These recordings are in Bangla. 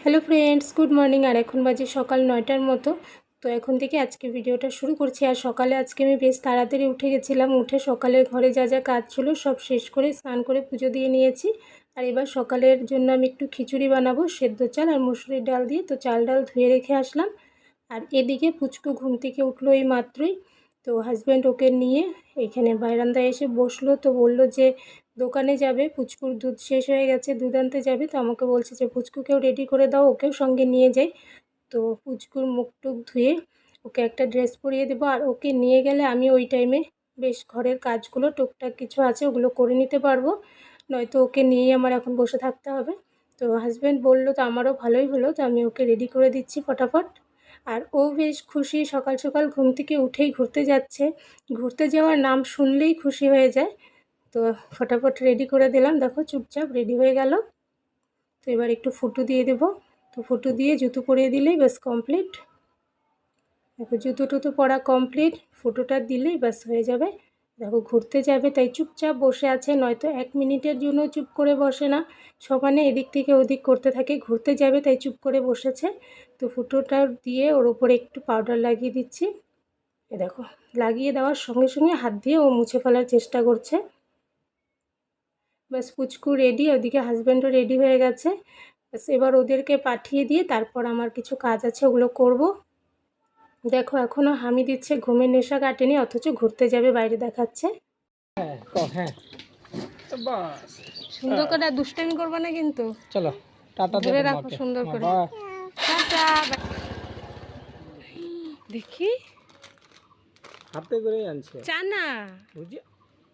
Hello friends, good morning. আর এখন বাজে সকাল 9টার মতো। তো এখন থেকে আজকে ভিডিওটা শুরু করছি। আর সকালে আজকে আমি বেশ তাড়াতাড়ি উঠে গেছিলাম। উঠে সকালের ঘরে যা যা কাজ ছিল সব শেষ করে স্নান করে পুজো দিয়ে নিয়েছি। আর এবার সকালের জন্য আমি একটু খিচুড়ি বানাবো, সেদ্ধ চাল আর মুসুরির ডাল দিয়ে। তো চাল ডাল ধুয়ে রেখে আসলাম। আর এদিকে পুচকু ঘুম থেকে উঠলো এই মাত্রই। তো হাজব্যান্ড ওকে নিয়ে এইখানে বারান্দায় এসে বসলো। তো বলল যে দোকানে যাবে, পুচকুর দুধ শেষ হয়ে গেছে, দুধ আনতে যাবে। তো আমাকে বলছে যে পুচকুকেও রেডি করে দাও, ওকেও সঙ্গে নিয়ে যাই। তো পুচকুর মুখ টুক ধুয়ে ওকে একটা ড্রেস পরিয়ে দেবো। আর ওকে নিয়ে গেলে আমি ওই টাইমে বেশ ঘরের কাজগুলো টুকটাক কিছু আছে ওগুলো করে নিতে পারবো, নয়তো ওকে নিয়েই আমার এখন বসে থাকতে হবে। তো হাজব্যান্ড বললো, তো আমারও ভালোই হলো। তো আমি ওকে রেডি করে দিচ্ছি ফটাফট। আর ও বেশ খুশি, সকাল সকাল ঘুম থেকে উঠেই ঘুরতে যাচ্ছে। ঘুরতে যাওয়ার নাম শুনলেই খুশি হয়ে যায়। তো ফটাফট রেডি করে দিলাম, দেখো চুপচাপ রেডি হয়ে গেল। তো এবার একটু ফুটু দিয়ে দেব। তো ফুটু দিয়ে জুতো পরিয়ে দিলেই ব্যাস কমপ্লিট। দেখো জুতো টুতো পরা কমপ্লিট, ফুটোটা দিলেই ব্যাস হয়ে যাবে। দেখো ঘুরতে যাবে তাই চুপচাপ বসে আছে, নয়তো 1 মিনিটের জন্য চুপ করে বসে না, সমানে এদিক থেকে ওদিক করতে থাকে। ঘুরতে যাবে তাই চুপ করে বসেছে। তো ফুটোটা দিয়ে ওর উপরে একটু পাউডার লাগিয়ে দিচ্ছি। এ দেখো লাগিয়ে দেওয়ার সঙ্গে সঙ্গে হাত দিয়ে ও মুছে ফেলার চেষ্টা করছে। ব্যাস পুচকু রেডি, ওদিকে হাজব্যান্ডও রেডি হয়ে গেছে। ব্যাস এবার ওদেরকে পাঠিয়ে দিয়ে তারপর আমার কিছু কাজ আছে ওগুলো করব। দেখো এখনও হামি দিচ্ছে, ঘুমের নেশা কাটেনি, অথচ ঘুরতে যাবে বাইরে দেখাচ্ছে। হ্যাঁ বাস সুন্দর করে দুষ্টামি করবে না কিন্তু, চলো টাটা ধরে রাখো সুন্দর করে। টাটা। দেখি হাতে করে আনছে চানা, বুঝি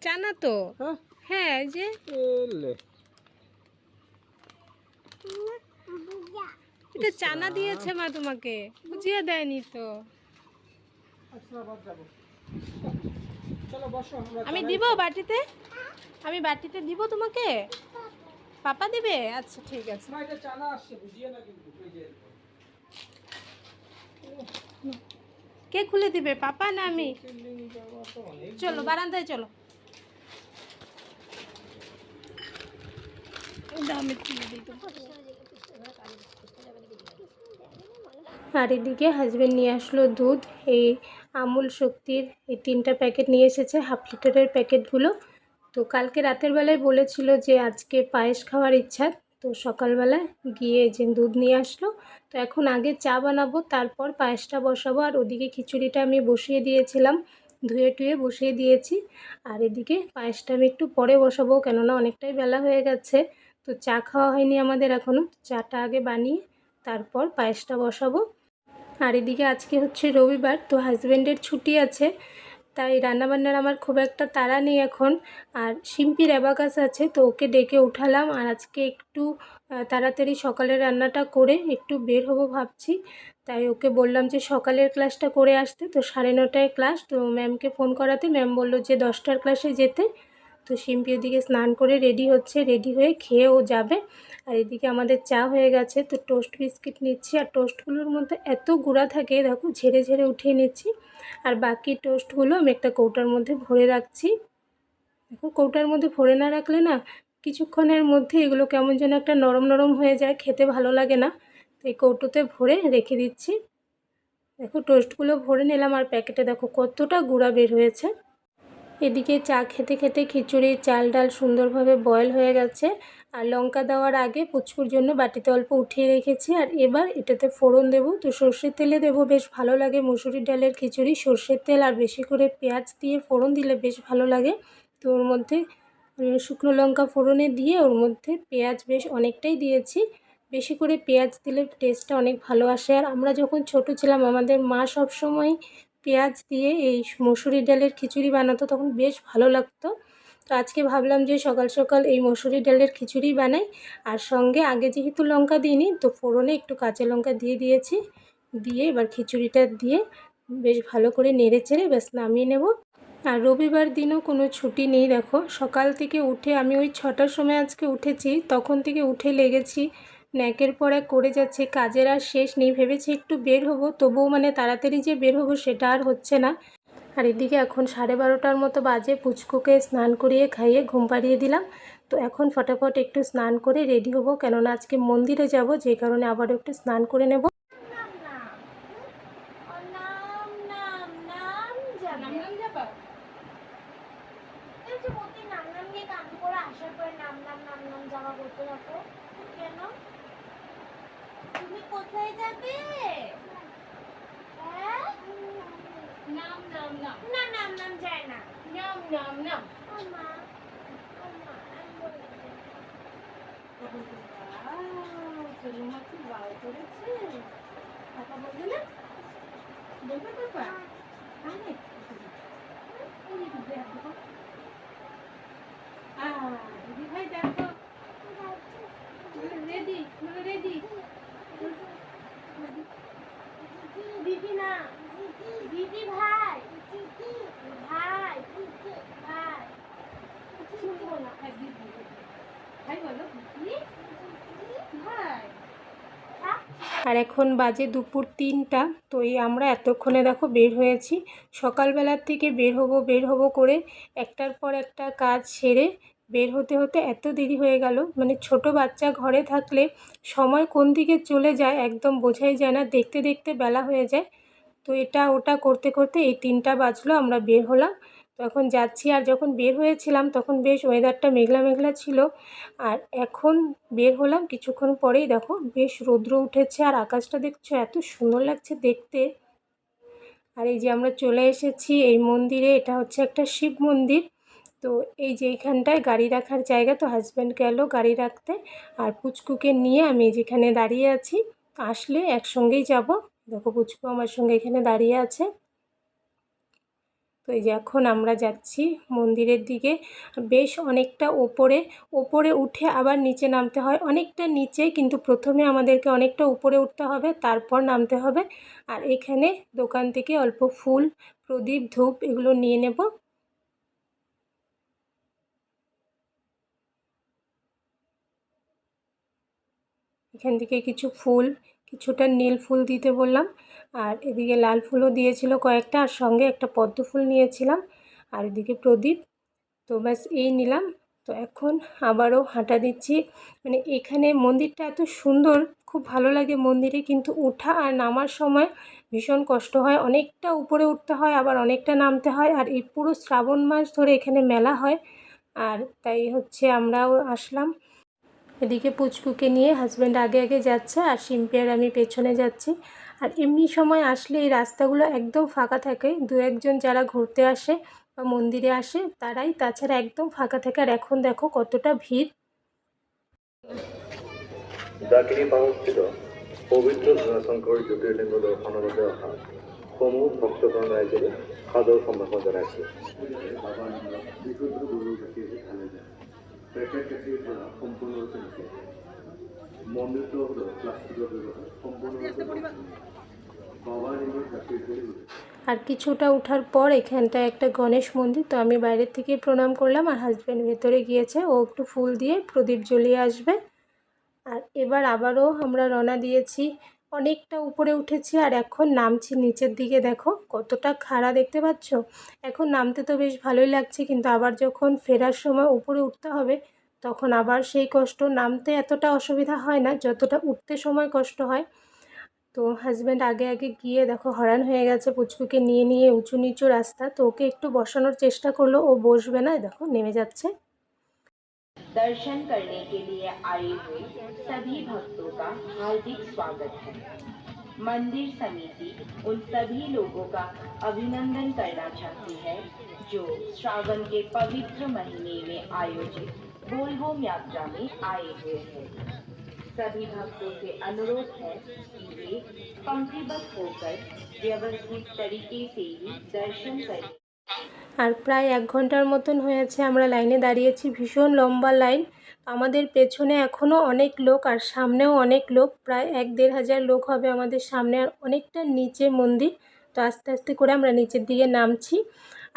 চানা তো। হ্যাঁ হ্যাঁ এই যে এলে এটা চানা দিয়েছে মা তোমাকে, বুঝিয়ে দেয়নি তো। চলো বসো আমি দিব বাটিতে, আমি বাটিতে দিব তোমাকে, পাপা দিবে? আচ্ছা ঠিক আছে। না এটা চানা আসছে বুঝিয়ে না কিন্তু এই যে কে খুলে দিবে, পাপা না আমি? চলো বারান্দায় চলো, আমি খুলে দিই। আর এদিকে হাজব্যান্ড নিয়ে আসলো দুধ, এই আমুল শক্তির এই 3টা প্যাকেট নিয়ে এসেছে, 1/2 লিটারের প্যাকেটগুলো। তো কালকে রাতের বেলায় বলেছিল যে আজকে পায়েস খাওয়ার ইচ্ছা। তো সকালবেলায় গিয়ে যে দুধ নিয়ে আসলো। তো এখন আগে চা বানাবো, তারপর পায়েসটা বসাবো। আর ওদিকে খিচুড়িটা আমি বসিয়ে দিয়েছিলাম, ধুয়ে টুয়ে বসিয়ে দিয়েছি। আর এদিকে পায়েসটা আমি একটু পরে বসাবো, কেননা অনেকটাই বেলা হয়ে গেছে। তো চা খাওয়া হয়নি আমাদের এখনও, চাটা আগে বানিয়ে তারপর পায়েসটা বসাবো। আর এদিকে আজকে হচ্ছে রবিবার, তো হাজব্যান্ডের ছুটি আছে, তাই রান্নাবান্নার আমার খুব একটা তাড়া নেই এখন। আর শিম্পির অ্যাবাকাস আছে, তো ওকে ডেকে উঠালাম। আর আজকে একটু তাড়াতাড়ি সকালের রান্নাটা করে একটু বের হবো ভাবছি। তাই ওকে বললাম যে সকালের ক্লাসটা করে আসতে। তো 9:30টায় ক্লাস, তো ম্যামকে ফোন করাতে ম্যাম বললো যে 10টার ক্লাসে যেতে। তো শিম্পি ওদিকে স্নান করে রেডি হচ্ছে, রেডি হয়ে খেয়ে ও যাবে। আর এদিকে আমাদের চা হয়ে গেছে। তো টোস্ট বিস্কিট নিচ্ছি, আর টোস্টগুলোর মধ্যে এত গুঁড়া থাকে, দেখো ঝেড়ে ঝেড়ে উঠিয়ে নিচ্ছি। আর বাকি টোস্টগুলো আমি একটা কৌটার মধ্যে ভরে রাখছি। দেখো কৌটার মধ্যে ভরে না রাখলে না কিছুক্ষণের মধ্যে এগুলো কেমন যেন একটা নরম নরম হয়ে যায়, খেতে ভালো লাগে না। তো এই কৌটোতে ভরে রেখে দিচ্ছি। দেখো টোস্টগুলো ভরে নিলাম, আর প্যাকেটে দেখো কতটা গুঁড়া বের হয়েছে। এদিকে চা খেতে খেতে খিচুড়ি চাল ডাল সুন্দরভাবে বয়েল হয়ে গেছে। আর লঙ্কা দেওয়ার আগে পুচকুর জন্য বাটিতে অল্প উঠিয়ে রেখেছি। আর এবার এটাতে ফোড়ন দেব। তো সর্ষের তেলে দেবো, বেশ ভালো লাগে মুসুরির ডালের খিচুড়ি। সর্ষের তেল আর বেশি করে পেঁয়াজ দিয়ে ফোড়ন দিলে বেশ ভালো লাগে। তো ওর মধ্যে শুকনো লঙ্কা ফোড়নে দিয়ে ওর মধ্যে পেঁয়াজ বেশ অনেকটাই দিয়েছি। বেশি করে পেঁয়াজ দিলে টেস্টটা অনেক ভালো আসে। আর আমরা যখন ছোট ছিলাম আমাদের মা সবসময় পেঁয়াজ দিয়ে এই মসুরির ডালের খিচুড়ি বানাতো, তখন বেশ ভালো লাগতো। তো আজকে ভাবলাম যে সকাল সকাল এই মসুরির ডালের খিচুড়ি বানাই। আর সঙ্গে আগে যেহেতু লঙ্কা দিইনি, তো ফোড়নে একটু কাঁচা লঙ্কা দিয়ে দিয়েছি। দিয়ে এবার খিচুড়িটা দিয়ে বেশ ভালো করে নেড়ে চেড়ে ব্যাস নামিয়ে নেব। আর রবিবার দিনও কোনো ছুটি নেই। দেখো সকাল থেকে উঠে আমি ওই 6টার সময় আজকে উঠেছি, তখন থেকে উঠে লেগেছি ন্যাকের পর এক করে যাচ্ছে, কাজের আর শেষ নেই। ভেবেছি একটু বের হব, তবুও মানে তাড়াতাড়ি যে বের হব সেটা আর হচ্ছে না। আর এদিকে এখন 12:30টার মতো বাজে। পুচকুকে স্নান করিয়ে খাইয়ে ঘুম পাড়িয়ে দিলাম। তো এখন ফটাফট একটু স্নান করে রেডি হব, কেননা আজকে মন্দিরে যাব, যে কারণে আবারও একটু স্নান করে নেব। তুমি কোথায় যাবে? হ্যাঁ? নাম নাম নাম না, নাম নাম যায় না, নাম নাম নাম। আমা আমা আমি বলে দিই। মা কি বাল করেছে? পাপা বলবে না? বলবে পাপা? আরে দিদি ভাই দেখো রেডি, মানে রেডি। দিদি না, দিদি ভাই, ভাই ভাই শুনবো না। হ্যাঁ দিদি ভাই বলো, দিদি ভাই। আর এখন বাজে দুপুর 3টা। তো এই আমরা এতক্ষণে দেখো বের হয়েছি। সকালবেলার থেকে বের হব করে একটার পর একটা কাজ সেরে বের হতে হতে এত দেরি হয়ে গেল। মানে ছোট বাচ্চা ঘরে থাকলে সময় কোন দিকে চলে যায় একদম বোঝাই যায় না, দেখতে দেখতে বেলা হয়ে যায়। তো এটা ওটা করতে করতে এই 3টা বাজলো, আমরা বের হলাম। তো এখন যাচ্ছি। আর যখন বের হয়েছিলাম তখন বেশ ওয়েদারটা মেঘলা মেঘলা ছিল। আর এখন বের হলাম কিছুক্ষণ পরেই দেখো বেশ রৌদ্র উঠেছে, আর আকাশটা দেখছো এত সুন্দর লাগছে দেখতে। আর এই যে আমরা চলে এসেছি এই মন্দিরে। এটা হচ্ছে একটা শিব মন্দির। তো এই যে এইখানটায় গাড়ি রাখার জায়গা। তো হাজব্যান্ড গেল গাড়ি রাখতে, আর পুচকুকে নিয়ে আমি যেখানে দাঁড়িয়ে আছি। আসলে একসঙ্গেই যাব। দেখো পুচকু আমার সঙ্গে এখানে দাঁড়িয়ে আছে। তো এই যে এখন আমরা যাচ্ছি মন্দিরের দিকে। বেশ অনেকটা ওপরে উঠে আবার নিচে নামতে হয়, অনেকটা নিচে, কিন্তু প্রথমে আমাদেরকে অনেকটা উপরে উঠতে হবে, তারপর নামতে হবে। আর এখানে দোকান থেকে অল্প ফুল, প্রদীপ, ধূপ এগুলো নিয়ে নেব। এখান থেকে কিছু ফুল, কিছুটা নীল ফুল দিতে বললাম, আর এদিকে লাল ফুলও দিয়েছিল কয়েকটা, আর সঙ্গে একটা পদ্ম ফুল নিয়েছিলাম, আর এদিকে প্রদীপ। তো ব্যাস এই নিলাম। তো এখন আবারও হাঁটা দিচ্ছি। মানে এখানে মন্দিরটা এত সুন্দর, খুব ভালো লাগে মন্দিরে, কিন্তু ওঠা আর নামার সময় ভীষণ কষ্ট হয়। অনেকটা উপরে উঠতে হয়, আবার অনেকটা নামতে হয়। আর এই পুরো শ্রাবণ মাস ধরে এখানে মেলা হয়। আর তাই হচ্ছে আমরাও আসলাম। এদিকে পুচকুকে নিয়ে হাজব্যান্ড আগে আগে যাচ্ছে, আর শিম্পি আর আমি পেছনে যাচ্ছি। আর এমনি সময় আসলে এই রাস্তাগুলো একদম ফাঁকা থাকে। দু একজন যারা ঘুরতে আসে বা মন্দিরে আসে তারাই, তাছাড়া একদম ফাঁকা থাকে। আর এখন দেখো কতটা ভিড়। দাকিনী পাহাড়স্থিত পবিত্ৰ ভীমাশংকৰ জ্যোতিৰ্লিংগ দৰ্শনৰ বাবে অহা সমূহ ভক্তগণ ৰাইজলৈ সাদৰ সম্ভাষণ জনাইছোঁ। বাবা বিশুদ্ধ গৰুৰ গাখীৰহে খালে যায়। পেকেট গাখীৰ পৰা সম্পূৰ্ণৰূপে নিষেধ। মন্দিৰটো হ'লেও প্লাষ্টিকৰ ব্যৱহাৰ সম্পূৰ্ণৰূপে বাবা নিমখ গাখীৰ বুলি। আর কিছুটা ওঠার পর এখানটায় একটা গণেশ মন্দির। তো আমি বাইরের থেকে প্রণাম করলাম, আর হাজব্যান্ড ভেতরে গিয়েছে, ও একটু ফুল দিয়ে প্রদীপ জ্বলিয়ে আসবে। আর এবার আবারও আমরা রওনা দিয়েছি। অনেকটা উপরে উঠেছি আর এখন নামছি নিচের দিকে। দেখো কতটা খাড়া দেখতে পাচ্ছ। এখন নামতে তো বেশ ভালোই লাগছে, কিন্তু আবার যখন ফেরার সময় উপরে উঠতে হবে তখন আবার সেই কষ্ট। নামতে এতটা অসুবিধা হয় না যতটা উঠতে সময় কষ্ট হয়। তো হাজব্যান্ড আগে আগে গিয়ে দেখো হয়রান হয়ে গেছে, পুচকুকে নিয়ে নিয়ে উঁচু নিচু রাস্তা। তো ওকে একটু বসানোর চেষ্টা করলো, ও বসবে না, দেখো নেমে যাচ্ছে। दर्शन करने के लिए आए हुए सभी भक्तों का हार्दिक स्वागत है। मंदिर समिति उन सभी लोगों का अभिनंदन करना चाहती है जो श्रावण के पवित्र महीने में आयोजित बोलबम यात्रा में आए हुए हैं। सभी भक्तों से अनुरोध है कि वे पंक्तिबद्ध होकर व्यवस्थित तरीके से ही दर्शन करें। আর প্রায় 1 ঘন্টার মতন হয়েছে আমরা লাইনে দাঁড়িয়েছি, ভীষণ লম্বা লাইন। আমাদের পেছনে এখনও অনেক লোক, আর সামনেও অনেক লোক, প্রায় 1-1.5 হাজার লোক হবে আমাদের সামনে। আর অনেকটা নিচে মন্দির। তো আস্তে আস্তে করে আমরা নিচের দিকে নামছি।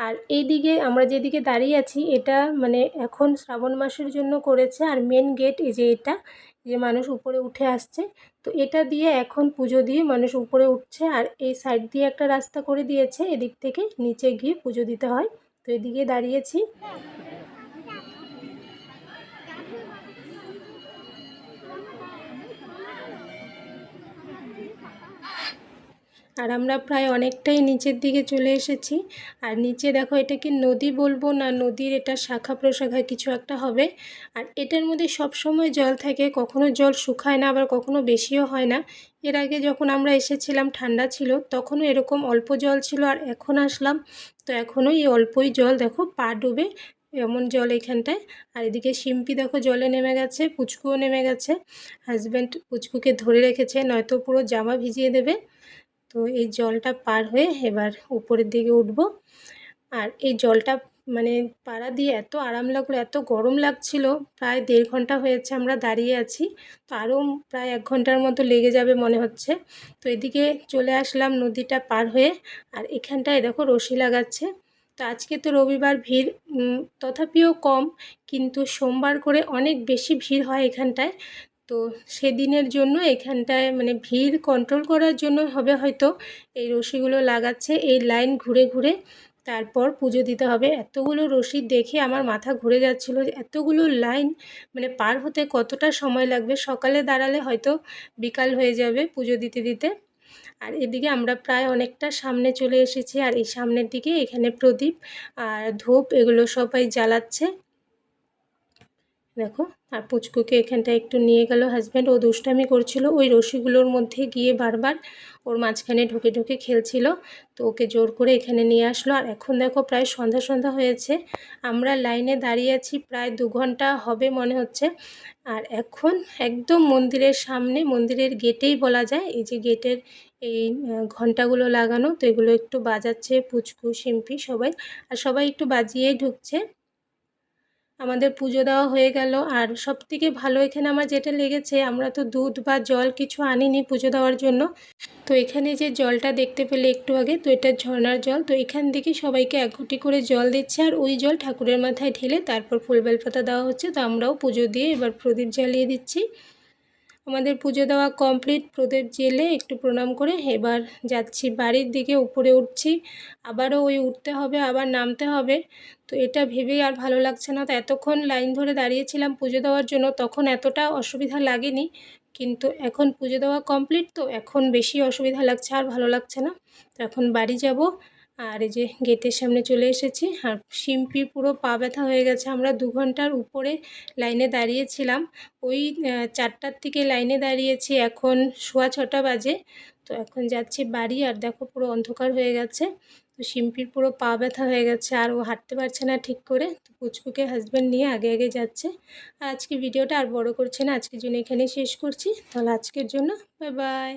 আর এইদিকে আমরা যেদিকে দাঁড়িয়ে আছি এটা মানে এখন শ্রাবণ মাসের জন্য করেছে। আর মেন গেট এই যে এটা, যে মানুষ উপরে উঠে আসছে। তো এটা দিয়ে এখন পুজো দিয়ে মানুষ উপরে উঠছে। আর এই সাইড দিয়ে একটা রাস্তা করে দিয়েছে, এদিক থেকে নিচে গিয়ে পুজো দিতে হয়। তো এদিকে দাঁড়িয়েছি। আর আমরা প্রায় অনেকটাই নিচের দিকে চলে এসেছি। আর নিচে দেখো, এটা কি নদী বলবো না নদীর এটা শাখা প্রশাখা কিছু একটা হবে। আর এটার মধ্যে সব সময় জল থাকে, কখনো জল শুকায় না, আবার কখনো বেশিও হয় না। এর আগে যখন আমরা এসেছিলাম ঠান্ডা ছিল, তখনও এরকম অল্প জল ছিল। আর এখন আসলাম তো এখনও এই অল্পই জল, দেখো পা ডুবে এমন জল এখানটায়। আর এদিকে শিম্পি দেখো জলে নেমে গেছে, পুচকুও নেমে গেছে। হাজব্যান্ড পুচকুকে ধরে রেখেছে, নয়তো পুরো জামা ভিজিয়ে দেবে। তো এই জলটা পার হয়ে এবার উপরের দিকে উঠব। আর এই জলটা মানে পাড়া দিয়ে এত আরাম লাগলো, এত গরম লাগছিল। প্রায় 1.5 ঘন্টা হয়েছে আমরা দাঁড়িয়ে আছি, তো আরও প্রায় 1 ঘন্টার মতো লেগে যাবে মনে হচ্ছে। তো এদিকে চলে আসলাম নদীটা পার হয়ে। আর এখানটায় দেখো রশি লাগাচ্ছে। তো আজকে তো রবিবার, ভিড় তথাপিও কম, কিন্তু সোমবার করে অনেক বেশি ভিড় হয় এখানটায়। তো সেদিনের জন্য এখানটায় মানে ভিড় কন্ট্রোল করার জন্য হবে হয়তো এই রশিগুলো লাগাচ্ছে। এই লাইন ঘুরে ঘুরে তারপর পুজো দিতে হবে। এতগুলো রশি দেখে আমার মাথা ঘুরে যাচ্ছিলো, এতগুলো লাইন মানে পার হতে কতটা সময় লাগবে। সকালে দাঁড়ালে হয়তো বিকাল হয়ে যাবে পুজো দিতে দিতে। আর এদিকে আমরা প্রায় অনেকটা সামনে চলে এসেছি। আর এই সামনের দিকে এখানে প্রদীপ আর ধূপ এগুলো সবাই জ্বালাচ্ছে দেখো। আর পুচকুকে এখানটায় একটু নিয়ে গেল হাজব্যান্ড, ও দুষ্টামি করছিল ওই রশিগুলোর মধ্যে গিয়ে বারবার ওর মাঝখানে ঢুকে ঢুকে খেলছিল। তো ওকে জোর করে এখানে নিয়ে আসলো। আর এখন দেখো প্রায় সন্ধ্যা সন্ধ্যা হয়েছে, আমরা লাইনে দাঁড়িয়ে আছি প্রায় 2 ঘন্টা হবে মনে হচ্ছে। আর এখন একদম মন্দিরের সামনে, মন্দিরের গেটেই বলা যায়, এই যে গেটের এই ঘন্টাগুলো লাগানো, তো এগুলো একটু বাজাচ্ছে পুচকু শিম্পি সবাই। আর সবাই একটু বাজিয়েই ঢুকছে। আমাদের পুজো দেওয়া হয়ে গেল। আর সবথেকে ভালো এখানে আমার যেটা লেগেছে, আমরা তো দুধ বা জল কিছু আনিনি পুজো দেওয়ার জন্য। তো এখানে যে জলটা দেখতে পেলে একটু আগে, তো এটা ঝর্ণার জল। তো এখান থেকে সবাইকে 1 ঘটি করে জল দিচ্ছে। আর ওই জল ঠাকুরের মাথায় ঢেলে তারপর ফুল বেলপাতা দেওয়া হচ্ছে। তো আমরাও পুজো দিয়ে এবার প্রদীপ জ্বালিয়ে দিচ্ছি। আমাদের পুজো দেওয়া কমপ্লিট, প্রদীপ জেলে একটু প্রণাম করে এবার যাচ্ছি বাড়ির দিকে, উপরে উঠছি। আবারও ওই উঠতে হবে, আবার নামতে হবে। তো এটা ভেবেই আর ভালো লাগছে না। তো এতক্ষণ লাইন ধরে দাঁড়িয়েছিলাম পুজো দেওয়ার জন্য, তখন এতটা অসুবিধা লাগেনি, কিন্তু এখন পুজো দেওয়া কমপ্লিট তো এখন বেশি অসুবিধা লাগছে, আর ভালো লাগছে না। তো এখন বাড়ি যাব। আর এই যে গেটের সামনে চলে এসেছি। আর শিম্পি পুরো পা ব্যথা হয়ে গেছে। আমরা 2 ঘন্টার উপরে লাইনে দাঁড়িয়েছিলাম। ওই 4টার থেকে লাইনে দাঁড়িয়েছি, এখন 6:15 বাজে। তো এখন যাচ্ছি বাড়ি। আর দেখো পুরো অন্ধকার হয়ে গেছে। তো শিম্পির পুরো পা ব্যথা হয়ে গেছে, আর ও হাঁটতে পারছে না ঠিক করে। তো পুচকুকে হাজব্যান্ড নিয়ে আগে আগে যাচ্ছে। আর আজকে ভিডিওটা আর বড় করছে না, আজকের জন্য এখানেই শেষ করছি। তাহলে আজকের জন্য বাই বাই।